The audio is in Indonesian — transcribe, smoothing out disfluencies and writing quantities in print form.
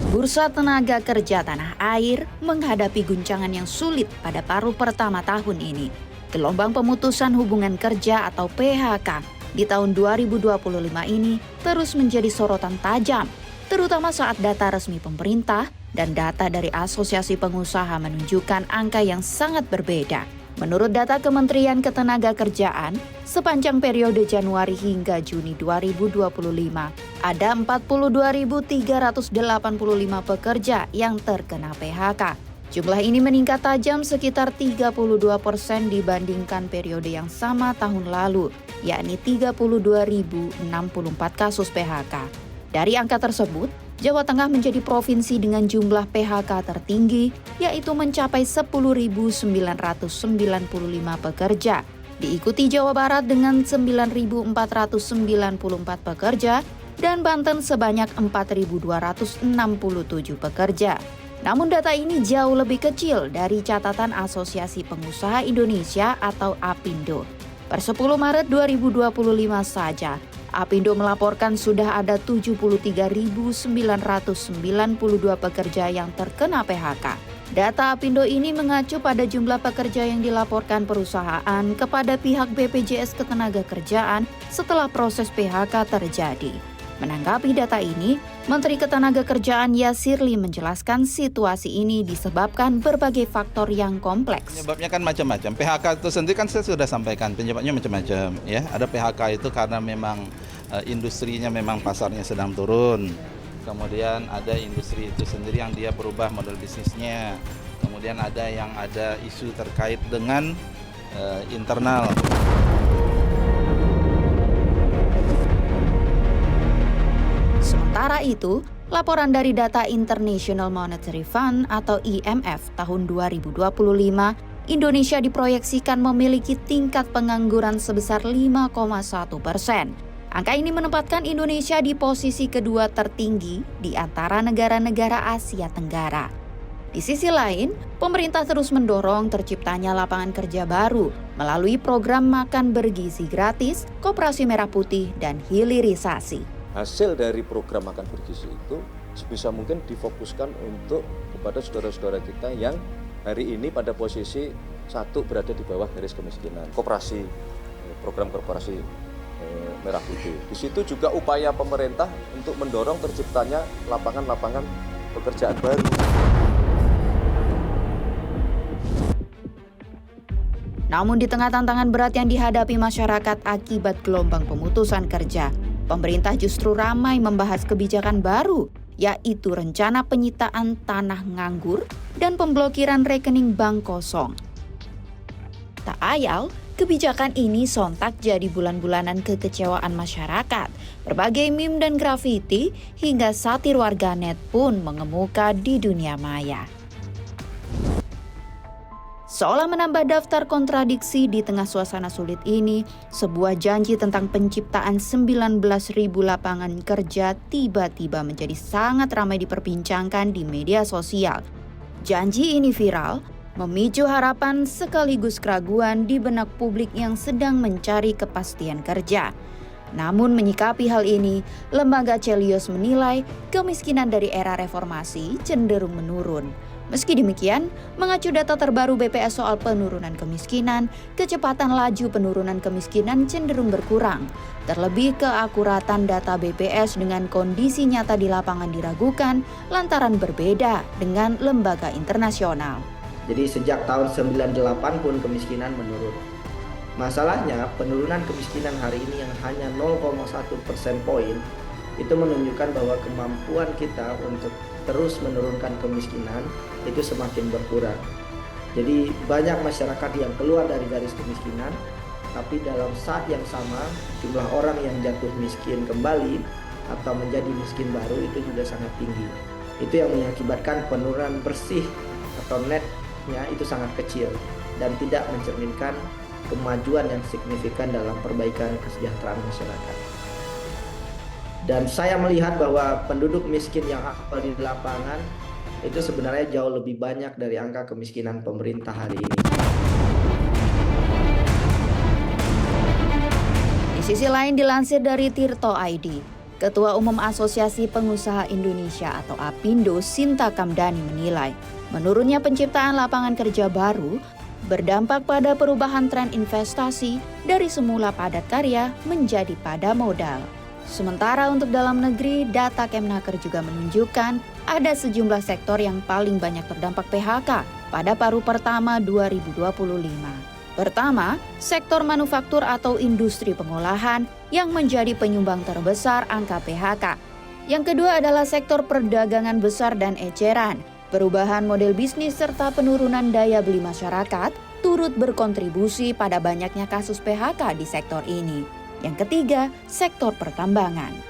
Bursa tenaga kerja tanah air menghadapi guncangan yang sulit pada paruh pertama tahun ini. Gelombang pemutusan hubungan kerja atau PHK di tahun 2025 ini terus menjadi sorotan tajam, terutama saat data resmi pemerintah dan data dari Asosiasi Pengusaha menunjukkan angka yang sangat berbeda. Menurut data Kementerian Ketenagakerjaan, sepanjang periode Januari hingga Juni 2025, ada 42.385 pekerja yang terkena PHK. Jumlah ini meningkat tajam sekitar 32% dibandingkan periode yang sama tahun lalu, yakni 32.064 kasus PHK. Dari angka tersebut, Jawa Tengah menjadi provinsi dengan jumlah PHK tertinggi, yaitu mencapai 10.995 pekerja. Diikuti Jawa Barat dengan 9.494 pekerja, dan Banten sebanyak 4.267 pekerja. Namun data ini jauh lebih kecil dari catatan Asosiasi Pengusaha Indonesia atau APindo. Per 10 Maret 2025 saja, APindo melaporkan sudah ada 73.992 pekerja yang terkena PHK. Data APindo ini mengacu pada jumlah pekerja yang dilaporkan perusahaan kepada pihak BPJS Ketenagakerjaan setelah proses PHK terjadi. Menanggapi data ini, Menteri Ketenagakerjaan Yasirli menjelaskan situasi ini disebabkan berbagai faktor yang kompleks. Penyebabnya kan macam-macam. PHK itu sendiri kan saya sudah sampaikan, penyebabnya macam-macam. Ya, ada PHK itu karena memang industrinya memang pasarnya sedang turun. Kemudian ada industri itu sendiri yang dia berubah model bisnisnya. Kemudian ada isu terkait dengan internal. Sementara itu, laporan dari data International Monetary Fund atau IMF tahun 2025, Indonesia diproyeksikan memiliki tingkat pengangguran sebesar 5,1%. Angka ini menempatkan Indonesia di posisi kedua tertinggi di antara negara-negara Asia Tenggara. Di sisi lain, pemerintah terus mendorong terciptanya lapangan kerja baru melalui program makan bergizi gratis, Koperasi Merah Putih, dan hilirisasi. Hasil dari program makan bergizi itu sebisa mungkin difokuskan untuk kepada saudara-saudara kita yang hari ini pada posisi satu berada di bawah garis kemiskinan. Koperasi, program Koperasi Merah Putih. Di situ juga upaya pemerintah untuk mendorong terciptanya lapangan-lapangan pekerjaan baru. Namun di tengah tantangan berat yang dihadapi masyarakat akibat gelombang pemutusan kerja, pemerintah justru ramai membahas kebijakan baru, yaitu rencana penyitaan tanah nganggur dan pemblokiran rekening bank kosong. Tak ayal, kebijakan ini sontak jadi bulan-bulanan kekecewaan masyarakat. Berbagai meme dan grafiti hingga satir warganet pun mengemuka di dunia maya. Seolah menambah daftar kontradiksi di tengah suasana sulit ini, sebuah janji tentang penciptaan 19.000 lapangan kerja tiba-tiba menjadi sangat ramai diperbincangkan di media sosial. Janji ini viral, memicu harapan sekaligus keraguan di benak publik yang sedang mencari kepastian kerja. Namun menyikapi hal ini, lembaga Celios menilai kemiskinan dari era reformasi cenderung menurun. Meski demikian, mengacu data terbaru BPS soal penurunan kemiskinan, kecepatan laju penurunan kemiskinan cenderung berkurang. Terlebih keakuratan data BPS dengan kondisi nyata di lapangan diragukan lantaran berbeda dengan lembaga internasional. Jadi sejak tahun 98 pun kemiskinan menurun. Masalahnya penurunan kemiskinan hari ini yang hanya 0,1% poin itu menunjukkan bahwa kemampuan kita untuk terus menurunkan kemiskinan itu semakin berkurang. Jadi banyak masyarakat yang keluar dari garis kemiskinan, tapi dalam saat yang sama jumlah orang yang jatuh miskin kembali atau menjadi miskin baru itu juga sangat tinggi. Itu yang mengakibatkan penurunan bersih atau netnya itu sangat kecil dan tidak mencerminkan kemajuan yang signifikan dalam perbaikan kesejahteraan masyarakat. Dan saya melihat bahwa penduduk miskin yang aktual di lapangan itu sebenarnya jauh lebih banyak dari angka kemiskinan pemerintah hari ini. Di sisi lain dilansir dari Tirto ID, Ketua Umum Asosiasi Pengusaha Indonesia atau APindo, Sinta Kamdani menilai, menurunnya penciptaan lapangan kerja baru berdampak pada perubahan tren investasi dari semula padat karya menjadi padat modal. Sementara untuk dalam negeri, data Kemnaker juga menunjukkan ada sejumlah sektor yang paling banyak terdampak PHK pada paruh pertama 2025. Pertama, sektor manufaktur atau industri pengolahan yang menjadi penyumbang terbesar angka PHK. Yang kedua adalah sektor perdagangan besar dan eceran. Perubahan model bisnis serta penurunan daya beli masyarakat turut berkontribusi pada banyaknya kasus PHK di sektor ini. Yang ketiga, sektor pertambangan.